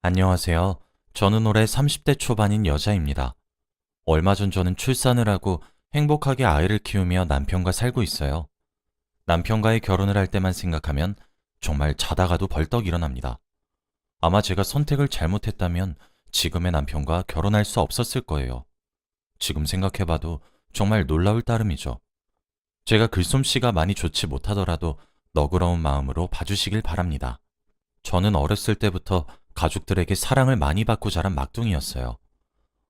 안녕하세요. 저는 올해 30대 초반인 여자입니다. 얼마 전 저는 출산을 하고 행복하게 아이를 키우며 남편과 살고 있어요. 남편과의 결혼을 할 때만 생각하면 정말 자다가도 벌떡 일어납니다. 아마 제가 선택을 잘못했다면 지금의 남편과 결혼할 수 없었을 거예요. 지금 생각해봐도 정말 놀라울 따름이죠. 제가 글솜씨가 많이 좋지 못하더라도 너그러운 마음으로 봐주시길 바랍니다. 저는 어렸을 때부터 가족들에게 사랑을 많이 받고 자란 막둥이였어요.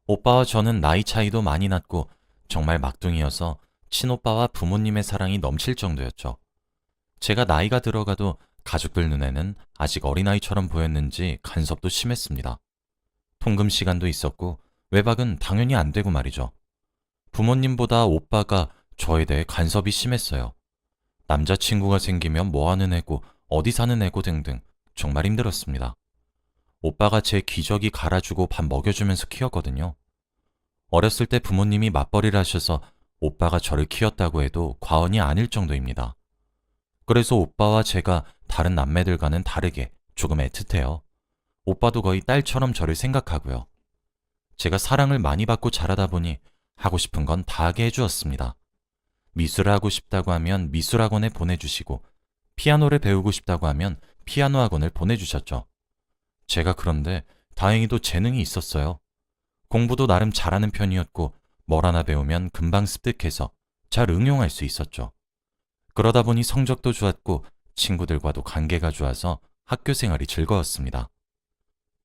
오빠와 저는 나이 차이도 많이 났고 정말 막둥이여서 친오빠와 부모님의 사랑이 넘칠 정도였죠. 제가 나이가 들어가도 가족들 눈에는 아직 어린아이처럼 보였는지 간섭도 심했습니다. 통금 시간도 있었고 외박은 당연히 안 되고 말이죠. 부모님보다 오빠가 저에 대해 간섭이 심했어요. 남자친구가 생기면 뭐하는 애고 어디 사는 애고 등등 정말 힘들었습니다. 오빠가 제 기저귀 갈아주고 밥 먹여주면서 키웠거든요. 어렸을 때 부모님이 맞벌이를 하셔서 오빠가 저를 키웠다고 해도 과언이 아닐 정도입니다. 그래서 오빠와 제가 다른 남매들과는 다르게 조금 애틋해요. 오빠도 거의 딸처럼 저를 생각하고요. 제가 사랑을 많이 받고 자라다 보니 하고 싶은 건 다 하게 해주었습니다. 미술을 하고 싶다고 하면 미술학원에 보내주시고 피아노를 배우고 싶다고 하면 피아노 학원을 보내주셨죠. 제가 그런데 다행히도 재능이 있었어요. 공부도 나름 잘하는 편이었고 뭘 하나 배우면 금방 습득해서 잘 응용할 수 있었죠. 그러다 보니 성적도 좋았고 친구들과도 관계가 좋아서 학교 생활이 즐거웠습니다.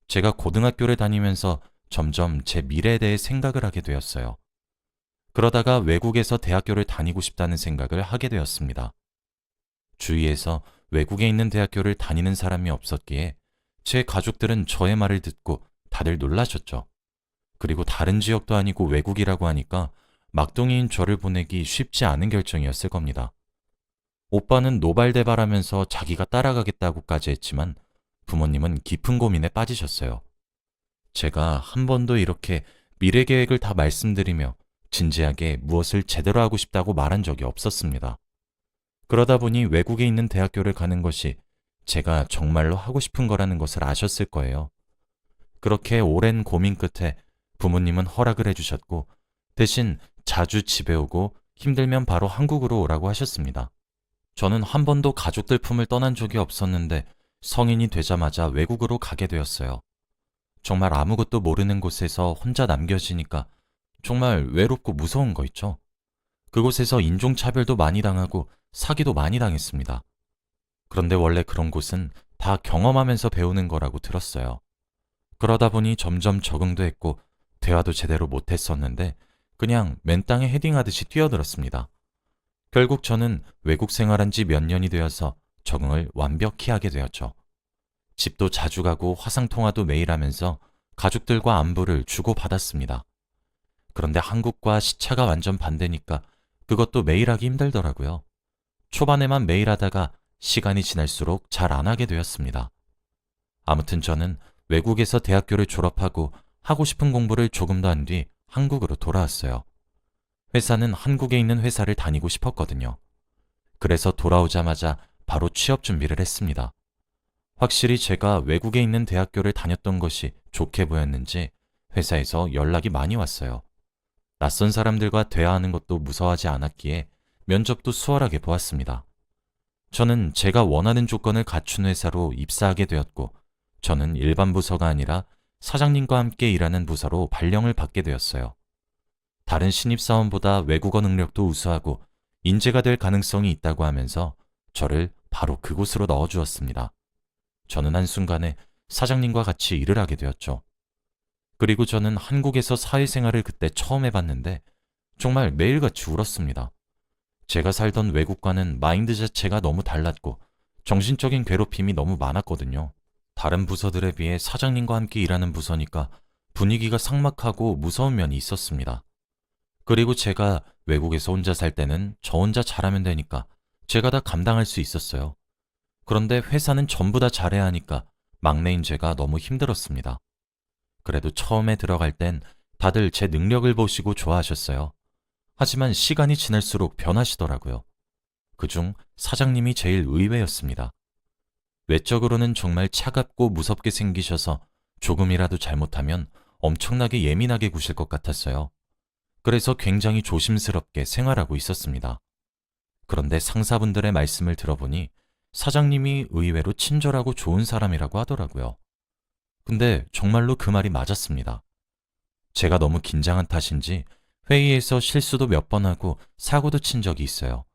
제가 고등학교를 다니면서 점점 제 미래에 대해 생각을 하게 되었어요. 그러다가 외국에서 대학교를 다니고 싶다는 생각을 하게 되었습니다. 주위에서 외국에 있는 대학교를 다니는 사람이 없었기에 제 가족들은 저의 말을 듣고 다들 놀라셨죠. 그리고 다른 지역도 아니고 외국이라고 하니까 막둥이인 저를 보내기 쉽지 않은 결정이었을 겁니다. 오빠는 노발대발하면서 자기가 따라가겠다고까지 했지만 부모님은 깊은 고민에 빠지셨어요. 제가 한 번도 이렇게 미래 계획을 다 말씀드리며 진지하게 무엇을 제대로 하고 싶다고 말한 적이 없었습니다. 그러다 보니 외국에 있는 대학교를 가는 것이 제가 정말로 하고 싶은 거라는 것을 아셨을 거예요. 그렇게 오랜 고민 끝에 부모님은 허락을 해주셨고 대신 자주 집에 오고 힘들면 바로 한국으로 오라고 하셨습니다. 저는 한 번도 가족들 품을 떠난 적이 없었는데 성인이 되자마자 외국으로 가게 되었어요. 정말 아무것도 모르는 곳에서 혼자 남겨지니까 정말 외롭고 무서운 거 있죠. 그곳에서 인종차별도 많이 당하고 사기도 많이 당했습니다. 그런데 원래 그런 곳은 다 경험하면서 배우는 거라고 들었어요. 그러다 보니 점점 적응도 했고 대화도 제대로 못했었는데 그냥 맨 땅에 헤딩하듯이 뛰어들었습니다. 결국 저는 외국 생활한 지 몇 년이 되어서 적응을 완벽히 하게 되었죠. 집도 자주 가고 화상통화도 매일 하면서 가족들과 안부를 주고받았습니다. 그런데 한국과 시차가 완전 반대니까 그것도 매일 하기 힘들더라고요. 초반에만 매일 하다가 시간이 지날수록 잘 안 하게 되었습니다. 아무튼 저는 외국에서 대학교를 졸업하고 하고 싶은 공부를 조금 더 한 뒤 한국으로 돌아왔어요. 회사는 한국에 있는 회사를 다니고 싶었거든요. 그래서 돌아오자마자 바로 취업 준비를 했습니다. 확실히 제가 외국에 있는 대학교를 다녔던 것이 좋게 보였는지 회사에서 연락이 많이 왔어요. 낯선 사람들과 대화하는 것도 무서워하지 않았기에 면접도 수월하게 보았습니다. 저는 제가 원하는 조건을 갖춘 회사로 입사하게 되었고 저는 일반 부서가 아니라 사장님과 함께 일하는 부서로 발령을 받게 되었어요. 다른 신입사원보다 외국어 능력도 우수하고 인재가 될 가능성이 있다고 하면서 저를 바로 그곳으로 넣어주었습니다. 저는 한순간에 사장님과 같이 일을 하게 되었죠. 그리고 저는 한국에서 사회생활을 그때 처음 해봤는데 정말 매일같이 울었습니다. 제가 살던 외국과는 마인드 자체가 너무 달랐고 정신적인 괴롭힘이 너무 많았거든요. 다른 부서들에 비해 사장님과 함께 일하는 부서니까 분위기가 삭막하고 무서운 면이 있었습니다. 그리고 제가 외국에서 혼자 살 때는 저 혼자 잘하면 되니까 제가 다 감당할 수 있었어요. 그런데 회사는 전부 다 잘해야 하니까 막내인 제가 너무 힘들었습니다. 그래도 처음에 들어갈 땐 다들 제 능력을 보시고 좋아하셨어요. 하지만 시간이 지날수록 변하시더라고요. 그중 사장님이 제일 의외였습니다. 외적으로는 정말 차갑고 무섭게 생기셔서 조금이라도 잘못하면 엄청나게 예민하게 구실 것 같았어요. 그래서 굉장히 조심스럽게 생활하고 있었습니다. 그런데 상사분들의 말씀을 들어보니 사장님이 의외로 친절하고 좋은 사람이라고 하더라고요. 근데 정말로 그 말이 맞았습니다. 제가 너무 긴장한 탓인지 회의에서 실수도 몇 번 하고 사고도 친 적이 있어요.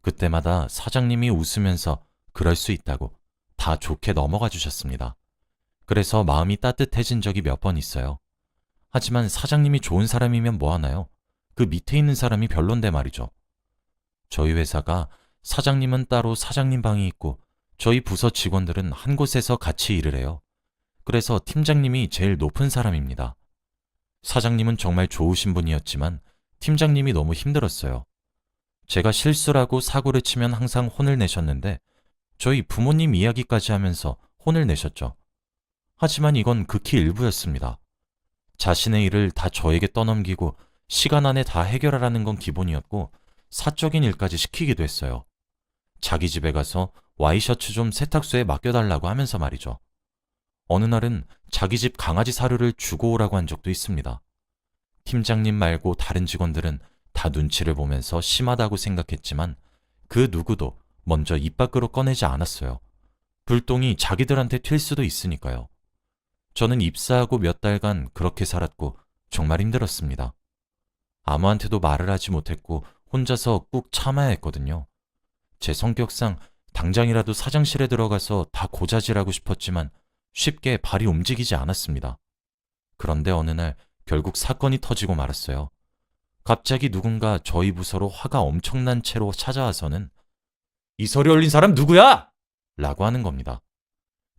그때마다 사장님이 웃으면서 그럴 수 있다고 다 좋게 넘어가 주셨습니다. 그래서 마음이 따뜻해진 적이 몇 번 있어요. 하지만 사장님이 좋은 사람이면 뭐하나요? 그 밑에 있는 사람이 별론데 말이죠. 저희 회사가 사장님은 따로 사장님 방이 있고 저희 부서 직원들은 한 곳에서 같이 일을 해요. 그래서 팀장님이 제일 높은 사람입니다. 사장님은 정말 좋으신 분이었지만 팀장님이 너무 힘들었어요. 제가 실수라고 사고를 치면 항상 혼을 내셨는데 저희 부모님 이야기까지 하면서 혼을 내셨죠. 하지만 이건 극히 일부였습니다. 자신의 일을 다 저에게 떠넘기고 시간 안에 다 해결하라는 건 기본이었고 사적인 일까지 시키기도 했어요. 자기 집에 가서 와이셔츠 좀 세탁소에 맡겨달라고 하면서 말이죠. 어느 날은 자기 집 강아지 사료를 주고 오라고 한 적도 있습니다. 팀장님 말고 다른 직원들은 다 눈치를 보면서 심하다고 생각했지만 그 누구도 먼저 입 밖으로 꺼내지 않았어요. 불똥이 자기들한테 튈 수도 있으니까요. 저는 입사하고 몇 달간 그렇게 살았고 정말 힘들었습니다. 아무한테도 말을 하지 못했고 혼자서 꾹 참아야 했거든요. 제 성격상 당장이라도 사장실에 들어가서 다 고자질하고 싶었지만 쉽게 발이 움직이지 않았습니다. 그런데 어느 날 결국 사건이 터지고 말았어요. 갑자기 누군가 저희 부서로 화가 엄청난 채로 찾아와서는 "이 서류 올린 사람 누구야?" 라고 하는 겁니다.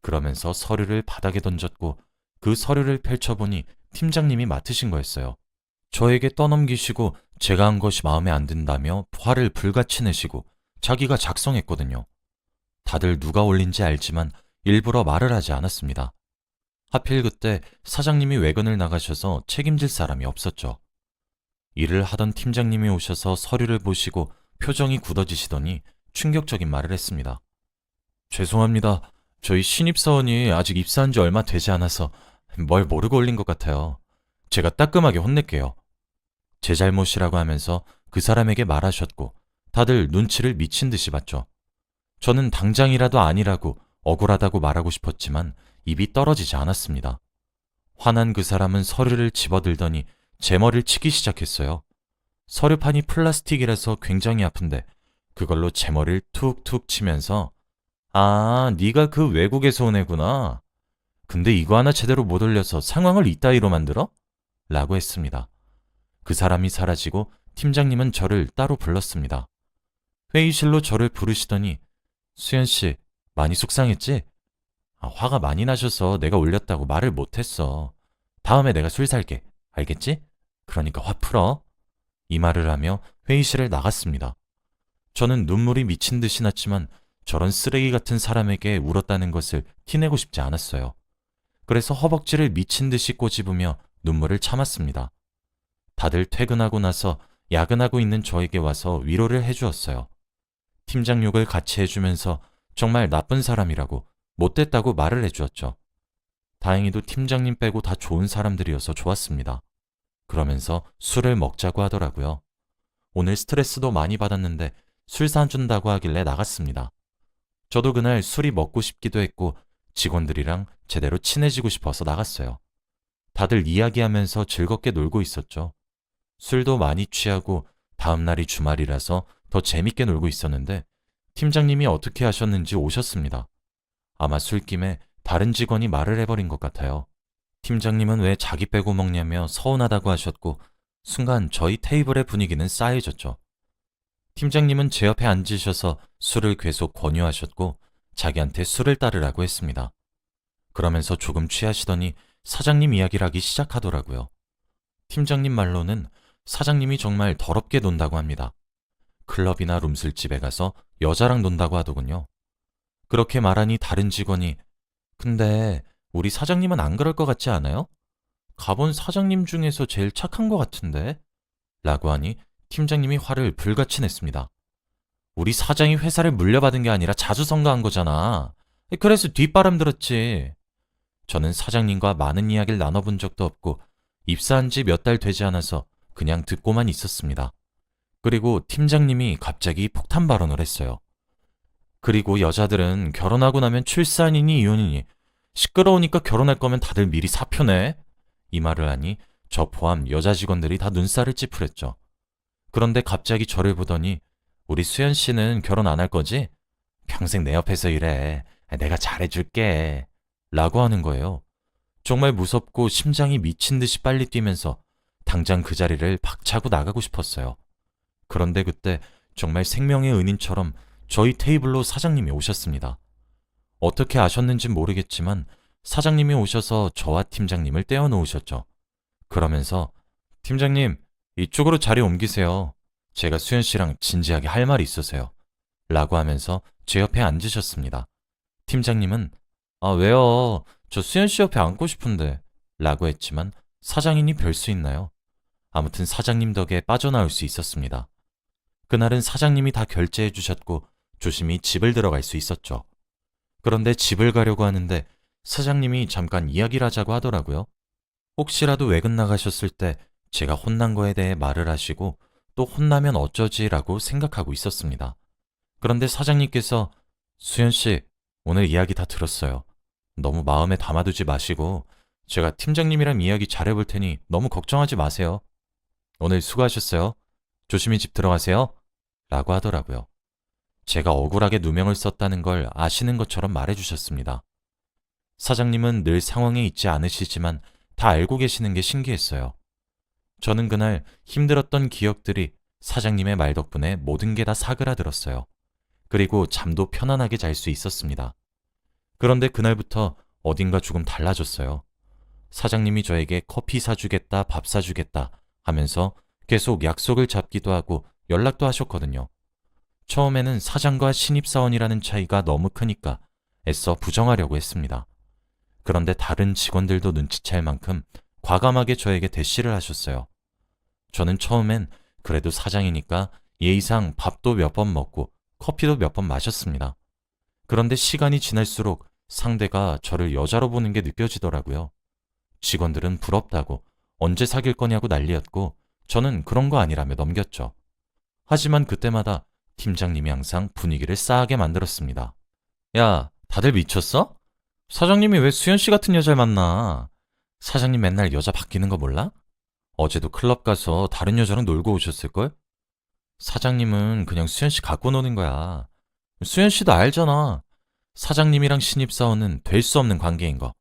그러면서 서류를 바닥에 던졌고 그 서류를 펼쳐보니 팀장님이 맡으신 거였어요. 저에게 떠넘기시고 제가 한 것이 마음에 안 든다며 화를 불같이 내시고 자기가 작성했거든요. 다들 누가 올린지 알지만 일부러 말을 하지 않았습니다. 하필 그때 사장님이 외근을 나가셔서 책임질 사람이 없었죠. 일을 하던 팀장님이 오셔서 서류를 보시고 표정이 굳어지시더니 충격적인 말을 했습니다. "죄송합니다. 저희 신입사원이 아직 입사한 지 얼마 되지 않아서 뭘 모르고 올린 것 같아요. 제가 따끔하게 혼낼게요." 제 잘못이라고 하면서 그 사람에게 말하셨고 다들 눈치를 미친 듯이 봤죠. 저는 당장이라도 아니라고 억울하다고 말하고 싶었지만 입이 떨어지지 않았습니다. 화난 그 사람은 서류를 집어들더니 제 머리를 치기 시작했어요. 서류판이 플라스틱이라서 굉장히 아픈데 그걸로 제 머리를 툭툭 치면서 "아, 네가 그 외국에서 온 애구나. 근데 이거 하나 제대로 못 올려서 상황을 이따위로 만들어?" 라고 했습니다. 그 사람이 사라지고 팀장님은 저를 따로 불렀습니다. 회의실로 저를 부르시더니 "수연 씨, 많이 속상했지? 화가 많이 나셔서 내가 올렸다고 말을 못했어. 다음에 내가 술 살게. 알겠지? 그러니까 화 풀어." 이 말을 하며 회의실을 나갔습니다. 저는 눈물이 미친 듯이 났지만 저런 쓰레기 같은 사람에게 울었다는 것을 티내고 싶지 않았어요. 그래서 허벅지를 미친 듯이 꼬집으며 눈물을 참았습니다. 다들 퇴근하고 나서 야근하고 있는 저에게 와서 위로를 해주었어요. 팀장 욕을 같이 해주면서 정말 나쁜 사람이라고 못됐다고 말을 해주었죠. 다행히도 팀장님 빼고 다 좋은 사람들이어서 좋았습니다. 그러면서 술을 먹자고 하더라고요. 오늘 스트레스도 많이 받았는데 술 사준다고 하길래 나갔습니다. 저도 그날 술이 먹고 싶기도 했고 직원들이랑 제대로 친해지고 싶어서 나갔어요. 다들 이야기하면서 즐겁게 놀고 있었죠. 술도 많이 취하고 다음날이 주말이라서 더 재밌게 놀고 있었는데 팀장님이 어떻게 하셨는지 오셨습니다. 아마 술김에 다른 직원이 말을 해버린 것 같아요. 팀장님은 왜 자기 빼고 먹냐며 서운하다고 하셨고 순간 저희 테이블의 분위기는 싸해졌죠. 팀장님은 제 옆에 앉으셔서 술을 계속 권유하셨고 자기한테 술을 따르라고 했습니다. 그러면서 조금 취하시더니 사장님 이야기를 하기 시작하더라고요. 팀장님 말로는 사장님이 정말 더럽게 논다고 합니다. 클럽이나 룸술집에 가서 여자랑 논다고 하더군요. 그렇게 말하니 다른 직원이 "근데 우리 사장님은 안 그럴 것 같지 않아요? 가본 사장님 중에서 제일 착한 것 같은데?" 라고 하니 팀장님이 화를 불같이 냈습니다. "우리 사장이 회사를 물려받은 게 아니라 자수성가한 거잖아. 그래서 뒷바람 들었지." 저는 사장님과 많은 이야기를 나눠본 적도 없고 입사한 지 몇 달 되지 않아서 그냥 듣고만 있었습니다. 그리고 팀장님이 갑자기 폭탄 발언을 했어요. 그리고 여자들은 결혼하고 나면 출산이니 이혼이니 시끄러우니까 결혼할 거면 다들 미리 사표내. 이 말을 하니 저 포함 여자 직원들이 다 눈살을 찌푸렸죠. 그런데 갑자기 저를 보더니 우리 수연 씨는 결혼 안 할 거지? 평생 내 옆에서 일해. 내가 잘해줄게. 라고 하는 거예요. 정말 무섭고 심장이 미친 듯이 빨리 뛰면서 당장 그 자리를 박차고 나가고 싶었어요. 그런데 그때 정말 생명의 은인처럼 저희 테이블로 사장님이 오셨습니다. 어떻게 아셨는진 모르겠지만 사장님이 오셔서 저와 팀장님을 떼어놓으셨죠. 그러면서 팀장님, 이쪽으로 자리 옮기세요. 제가 수연 씨랑 진지하게 할 말이 있어서요. 라고 하면서 제 옆에 앉으셨습니다. 팀장님은 아, 왜요? 저 수연 씨 옆에 앉고 싶은데. 라고 했지만 사장이니 별 수 있나요? 아무튼 사장님 덕에 빠져나올 수 있었습니다. 그날은 사장님이 다 결제해 주셨고 조심히 집을 들어갈 수 있었죠. 그런데 집을 가려고 하는데 사장님이 잠깐 이야기를 하자고 하더라고요. 혹시라도 외근 나가셨을 때 제가 혼난 거에 대해 말을 하시고 또 혼나면 어쩌지라고 생각하고 있었습니다. 그런데 사장님께서 수연 씨, 오늘 이야기 다 들었어요. 너무 마음에 담아두지 마시고 제가 팀장님이랑 이야기 잘해볼 테니 너무 걱정하지 마세요. 오늘 수고하셨어요. 조심히 집 들어가세요. 라고 하더라고요. 제가 억울하게 누명을 썼다는 걸 아시는 것처럼 말해주셨습니다. 사장님은 늘 상황에 있지 않으시지만 다 알고 계시는 게 신기했어요. 저는 그날 힘들었던 기억들이 사장님의 말 덕분에 모든 게 다 사그라들었어요. 그리고 잠도 편안하게 잘 수 있었습니다. 그런데 그날부터 어딘가 조금 달라졌어요. 사장님이 저에게 커피 사주겠다, 밥 사주겠다 하면서 계속 약속을 잡기도 하고 연락도 하셨거든요. 처음에는 사장과 신입사원이라는 차이가 너무 크니까 애써 부정하려고 했습니다. 그런데 다른 직원들도 눈치챌 만큼 과감하게 저에게 대시를 하셨어요. 저는 처음엔 그래도 사장이니까 예의상 밥도 몇 번 먹고 커피도 몇 번 마셨습니다. 그런데 시간이 지날수록 상대가 저를 여자로 보는 게 느껴지더라고요. 직원들은 부럽다고 언제 사귈 거냐고 난리였고 저는 그런 거 아니라며 넘겼죠. 하지만 그때마다 팀장님이 항상 분위기를 싸하게 만들었습니다. 야, 다들 미쳤어? 사장님이 왜 수연 씨 같은 여자를 만나? 사장님 맨날 여자 바뀌는 거 몰라? 어제도 클럽 가서 다른 여자랑 놀고 오셨을걸? 사장님은 그냥 수연 씨 갖고 노는 거야. 수연 씨도 알잖아. 사장님이랑 신입사원은 될 수 없는 관계인 거.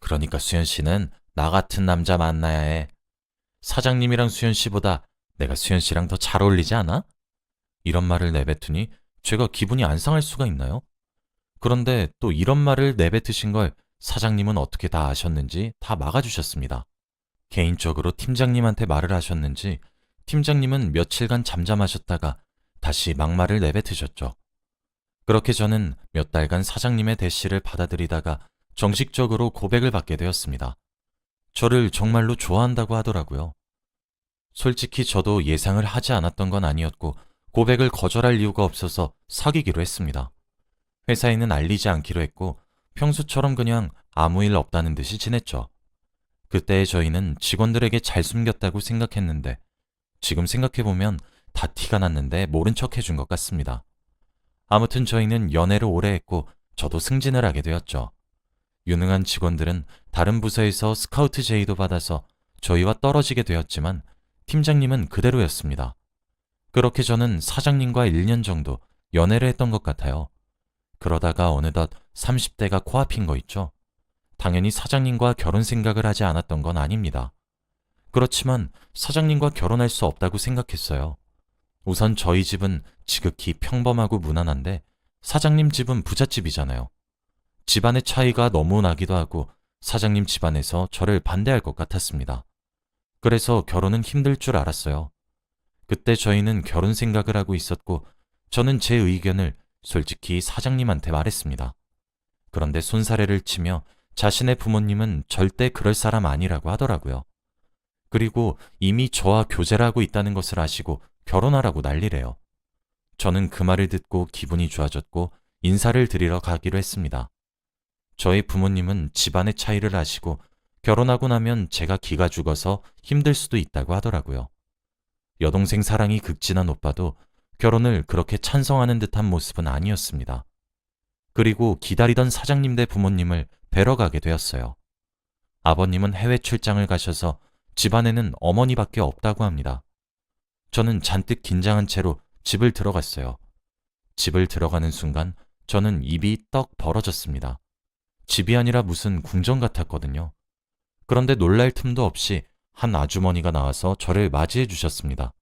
그러니까 수연 씨는 나 같은 남자 만나야 해. 사장님이랑 수연 씨보다 내가 수연 씨랑 더 잘 어울리지 않아? 이런 말을 내뱉으니 제가 기분이 안 상할 수가 있나요? 그런데 또 이런 말을 내뱉으신 걸 사장님은 어떻게 다 아셨는지 다 막아주셨습니다. 개인적으로 팀장님한테 말을 하셨는지 팀장님은 며칠간 잠잠하셨다가 다시 막말을 내뱉으셨죠. 그렇게 저는 몇 달간 사장님의 대시를 받아들이다가 정식적으로 고백을 받게 되었습니다. 저를 정말로 좋아한다고 하더라고요. 솔직히 저도 예상을 하지 않았던 건 아니었고 고백을 거절할 이유가 없어서 사귀기로 했습니다. 회사에는 알리지 않기로 했고 평소처럼 그냥 아무 일 없다는 듯이 지냈죠. 그때의 저희는 직원들에게 잘 숨겼다고 생각했는데 지금 생각해보면 다 티가 났는데 모른 척 해준 것 같습니다. 아무튼 저희는 연애를 오래 했고 저도 승진을 하게 되었죠. 유능한 직원들은 다른 부서에서 스카우트 제의도 받아서 저희와 떨어지게 되었지만 팀장님은 그대로였습니다. 그렇게 저는 사장님과 1년 정도 연애를 했던 것 같아요. 그러다가 어느덧 30대가 코앞인 거 있죠. 당연히 사장님과 결혼 생각을 하지 않았던 건 아닙니다. 그렇지만 사장님과 결혼할 수 없다고 생각했어요. 우선 저희 집은 지극히 평범하고 무난한데 사장님 집은 부잣집이잖아요. 집안의 차이가 너무 나기도 하고 사장님 집안에서 저를 반대할 것 같았습니다. 그래서 결혼은 힘들 줄 알았어요. 그때 저희는 결혼 생각을 하고 있었고 저는 제 의견을 솔직히 사장님한테 말했습니다. 그런데 손사래를 치며 자신의 부모님은 절대 그럴 사람 아니라고 하더라고요. 그리고 이미 저와 교제를 하고 있다는 것을 아시고 결혼하라고 난리래요. 저는 그 말을 듣고 기분이 좋아졌고 인사를 드리러 가기로 했습니다. 저희 부모님은 집안의 차이를 아시고 결혼하고 나면 제가 기가 죽어서 힘들 수도 있다고 하더라고요. 여동생 사랑이 극진한 오빠도 결혼을 그렇게 찬성하는 듯한 모습은 아니었습니다. 그리고 기다리던 사장님네 부모님을 뵈러 가게 되었어요. 아버님은 해외 출장을 가셔서 집안에는 어머니밖에 없다고 합니다. 저는 잔뜩 긴장한 채로 집을 들어갔어요. 집을 들어가는 순간 저는 입이 떡 벌어졌습니다. 집이 아니라 무슨 궁전 같았거든요. 그런데 놀랄 틈도 없이 한 아주머니가 나와서 저를 맞이해 주셨습니다.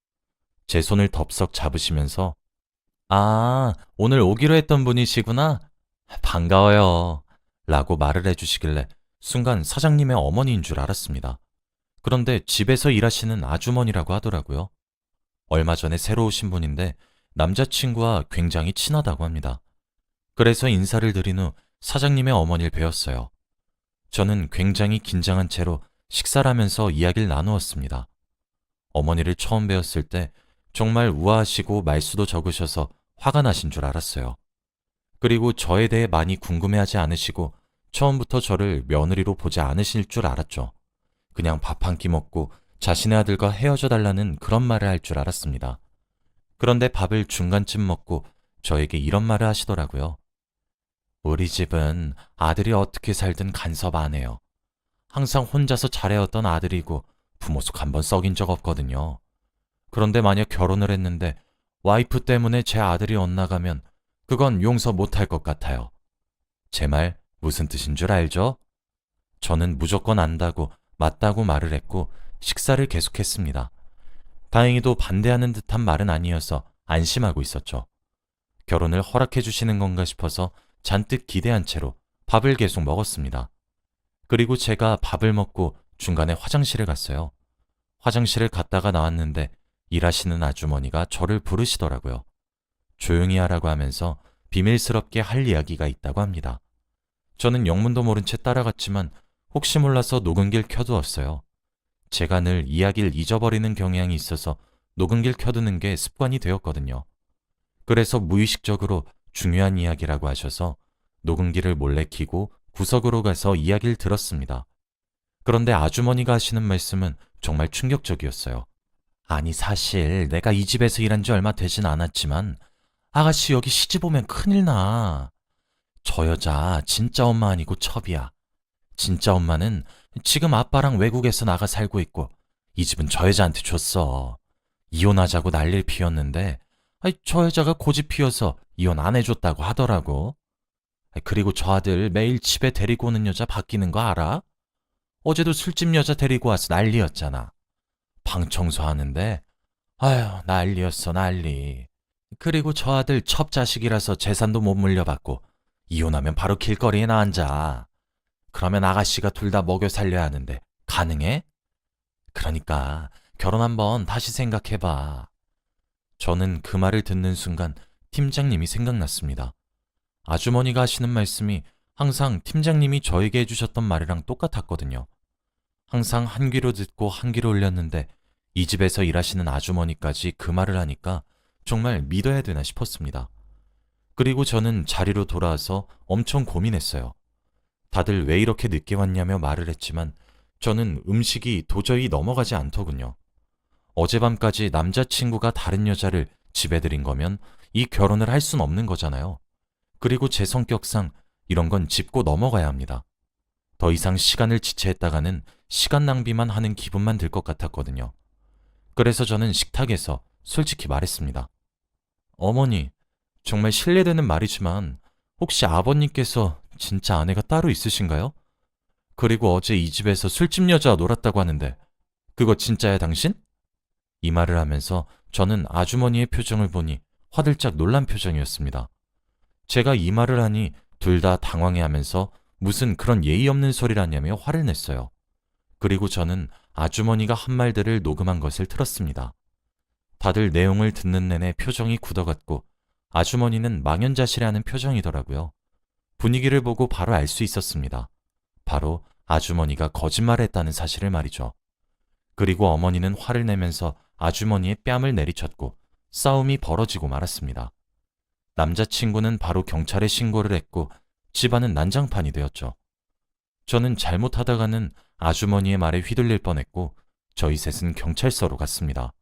제 손을 덥석 잡으시면서 아, 오늘 오기로 했던 분이시구나. 반가워요. 라고 말을 해주시길래 순간 사장님의 어머니인 줄 알았습니다. 그런데 집에서 일하시는 아주머니라고 하더라고요. 얼마 전에 새로 오신 분인데 남자친구와 굉장히 친하다고 합니다. 그래서 인사를 드린 후 사장님의 어머니를 뵈었어요. 저는 굉장히 긴장한 채로 식사를 하면서 이야기를 나누었습니다. 어머니를 처음 뵈었을 때 정말 우아하시고 말수도 적으셔서 화가 나신 줄 알았어요. 그리고 저에 대해 많이 궁금해하지 않으시고 처음부터 저를 며느리로 보지 않으실 줄 알았죠. 그냥 밥 한 끼 먹고 자신의 아들과 헤어져 달라는 그런 말을 할 줄 알았습니다. 그런데 밥을 중간쯤 먹고 저에게 이런 말을 하시더라고요. 우리 집은 아들이 어떻게 살든 간섭 안 해요. 항상 혼자서 잘해왔던 아들이고 부모 속 한 번 썩인 적 없거든요. 그런데 만약 결혼을 했는데 와이프 때문에 제 아들이 엇나가면 그건 용서 못할 것 같아요. 제 말 무슨 뜻인 줄 알죠? 저는 무조건 안다고 맞다고 말을 했고 식사를 계속했습니다. 다행히도 반대하는 듯한 말은 아니어서 안심하고 있었죠. 결혼을 허락해 주시는 건가 싶어서 잔뜩 기대한 채로 밥을 계속 먹었습니다. 그리고 제가 밥을 먹고 중간에 화장실을 갔어요. 화장실을 갔다가 나왔는데 일하시는 아주머니가 저를 부르시더라고요. 조용히 하라고 하면서 비밀스럽게 할 이야기가 있다고 합니다. 저는 영문도 모른 채 따라갔지만 혹시 몰라서 녹음기를 켜두었어요. 제가 늘 이야기를 잊어버리는 경향이 있어서 녹음기를 켜두는 게 습관이 되었거든요. 그래서 무의식적으로 중요한 이야기라고 하셔서 녹음기를 몰래 켜고 구석으로 가서 이야기를 들었습니다. 그런데 아주머니가 하시는 말씀은 정말 충격적이었어요. 아니 사실 내가 이 집에서 일한 지 얼마 되진 않았지만 아가씨 여기 시집 오면 큰일 나. 저 여자 진짜 엄마 아니고 첩이야. 진짜 엄마는 지금 아빠랑 외국에서 나가 살고 있고 이 집은 저 여자한테 줬어. 이혼하자고 난리를 피웠는데 저 여자가 고집 피워서 이혼 안 해줬다고 하더라고. 그리고 저 아들 매일 집에 데리고 오는 여자 바뀌는 거 알아? 어제도 술집 여자 데리고 와서 난리였잖아. 방 청소하는데 아휴 난리였어 난리. 그리고 저 아들 첩 자식이라서 재산도 못 물려받고 이혼하면 바로 길거리에 나앉아. 그러면 아가씨가 둘 다 먹여 살려야 하는데 가능해? 그러니까 결혼 한번 다시 생각해봐. 저는 그 말을 듣는 순간 팀장님이 생각났습니다. 아주머니가 하시는 말씀이 항상 팀장님이 저에게 해주셨던 말이랑 똑같았거든요. 항상 한 귀로 듣고 한 귀로 울렸는데 이 집에서 일하시는 아주머니까지 그 말을 하니까 정말 믿어야 되나 싶었습니다. 그리고 저는 자리로 돌아와서 엄청 고민했어요. 다들 왜 이렇게 늦게 왔냐며 말을 했지만 저는 음식이 도저히 넘어가지 않더군요. 어젯밤까지 남자친구가 다른 여자를 집에 들인 거면 이 결혼을 할 순 없는 거잖아요. 그리고 제 성격상 이런 건 짚고 넘어가야 합니다. 더 이상 시간을 지체했다가는 시간 낭비만 하는 기분만 들 것 같았거든요. 그래서 저는 식탁에서 솔직히 말했습니다. 어머니, 정말 실례되는 말이지만 혹시 아버님께서 진짜 아내가 따로 있으신가요? 그리고 어제 이 집에서 술집 여자와 놀았다고 하는데 그거 진짜야 당신? 이 말을 하면서 저는 아주머니의 표정을 보니 화들짝 놀란 표정이었습니다. 제가 이 말을 하니 둘 다 당황해하면서 무슨 그런 예의 없는 소리라냐며 화를 냈어요. 그리고 저는 아주머니가 한 말들을 녹음한 것을 틀었습니다. 다들 내용을 듣는 내내 표정이 굳어갔고 아주머니는 망연자실해하는 표정이더라고요. 분위기를 보고 바로 알 수 있었습니다. 바로 아주머니가 거짓말했다는 사실을 말이죠. 그리고 어머니는 화를 내면서 아주머니의 뺨을 내리쳤고 싸움이 벌어지고 말았습니다. 남자친구는 바로 경찰에 신고를 했고 집안은 난장판이 되었죠. 저는 잘못하다가는 아주머니의 말에 휘둘릴 뻔했고 저희 셋은 경찰서로 갔습니다.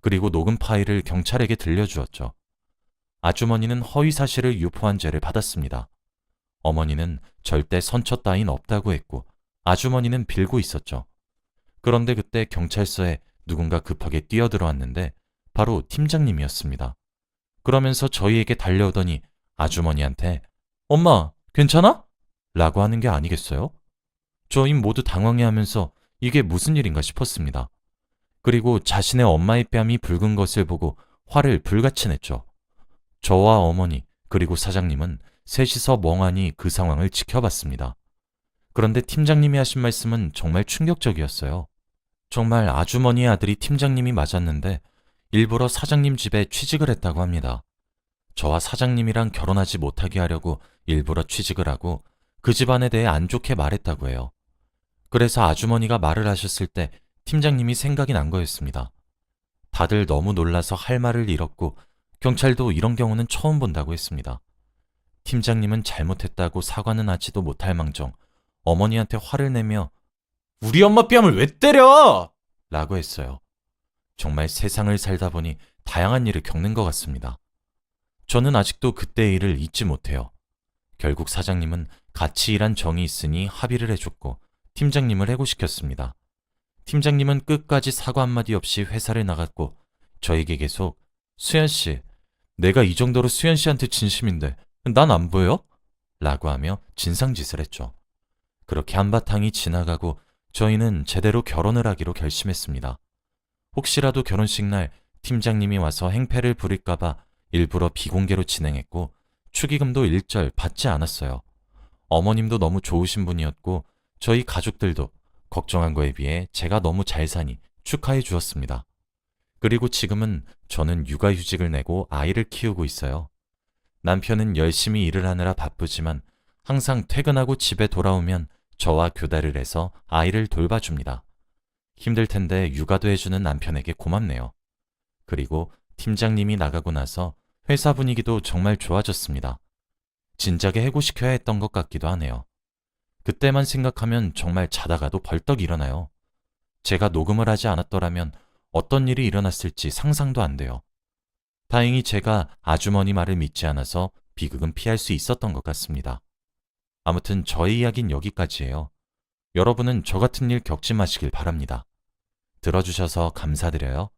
그리고 녹음 파일을 경찰에게 들려주었죠. 아주머니는 허위 사실을 유포한 죄를 받았습니다. 어머니는 절대 선처 따윈 없다고 했고 아주머니는 빌고 있었죠. 그런데 그때 경찰서에 누군가 급하게 뛰어들어왔는데 바로 팀장님이었습니다. 그러면서 저희에게 달려오더니 아주머니한테 엄마, 괜찮아? 라고 하는 게 아니겠어요? 저희 모두 당황해하면서 이게 무슨 일인가 싶었습니다. 그리고 자신의 엄마의 뺨이 붉은 것을 보고 화를 불같이 냈죠. 저와 어머니 그리고 사장님은 셋이서 멍하니 그 상황을 지켜봤습니다. 그런데 팀장님이 하신 말씀은 정말 충격적이었어요. 정말 아주머니의 아들이 팀장님이 맞았는데 일부러 사장님 집에 취직을 했다고 합니다. 저와 사장님이랑 결혼하지 못하게 하려고 일부러 취직을 하고 그 집안에 대해 안 좋게 말했다고 해요. 그래서 아주머니가 말을 하셨을 때 팀장님이 생각이 난 거였습니다. 다들 너무 놀라서 할 말을 잃었고 경찰도 이런 경우는 처음 본다고 했습니다. 팀장님은 잘못했다고 사과는 하지도 못할 망정 어머니한테 화를 내며 우리 엄마 뺨을 왜 때려? 라고 했어요. 정말 세상을 살다 보니 다양한 일을 겪는 것 같습니다. 저는 아직도 그때의 일을 잊지 못해요. 결국 사장님은 같이 일한 정이 있으니 합의를 해줬고 팀장님을 해고시켰습니다. 팀장님은 끝까지 사과 한마디 없이 회사를 나갔고 저에게 계속 수연 씨, 내가 이 정도로 수연 씨한테 진심인데 난 안 보여? 라고 하며 진상짓을 했죠. 그렇게 한바탕이 지나가고 저희는 제대로 결혼을 하기로 결심했습니다. 혹시라도 결혼식 날 팀장님이 와서 행패를 부릴까봐 일부러 비공개로 진행했고 축의금도 일절 받지 않았어요. 어머님도 너무 좋으신 분이었고 저희 가족들도 걱정한 거에 비해 제가 너무 잘 사니 축하해 주었습니다. 그리고 지금은 저는 육아휴직을 내고 아이를 키우고 있어요. 남편은 열심히 일을 하느라 바쁘지만 항상 퇴근하고 집에 돌아오면 저와 교대를 해서 아이를 돌봐줍니다. 힘들 텐데 육아도 해주는 남편에게 고맙네요. 그리고 팀장님이 나가고 나서 회사 분위기도 정말 좋아졌습니다. 진작에 해고시켜야 했던 것 같기도 하네요. 그때만 생각하면 정말 자다가도 벌떡 일어나요. 제가 녹음을 하지 않았더라면 어떤 일이 일어났을지 상상도 안 돼요. 다행히 제가 아주머니 말을 믿지 않아서 비극은 피할 수 있었던 것 같습니다. 아무튼 저의 이야기는 여기까지예요. 여러분은 저 같은 일 겪지 마시길 바랍니다. 들어주셔서 감사드려요.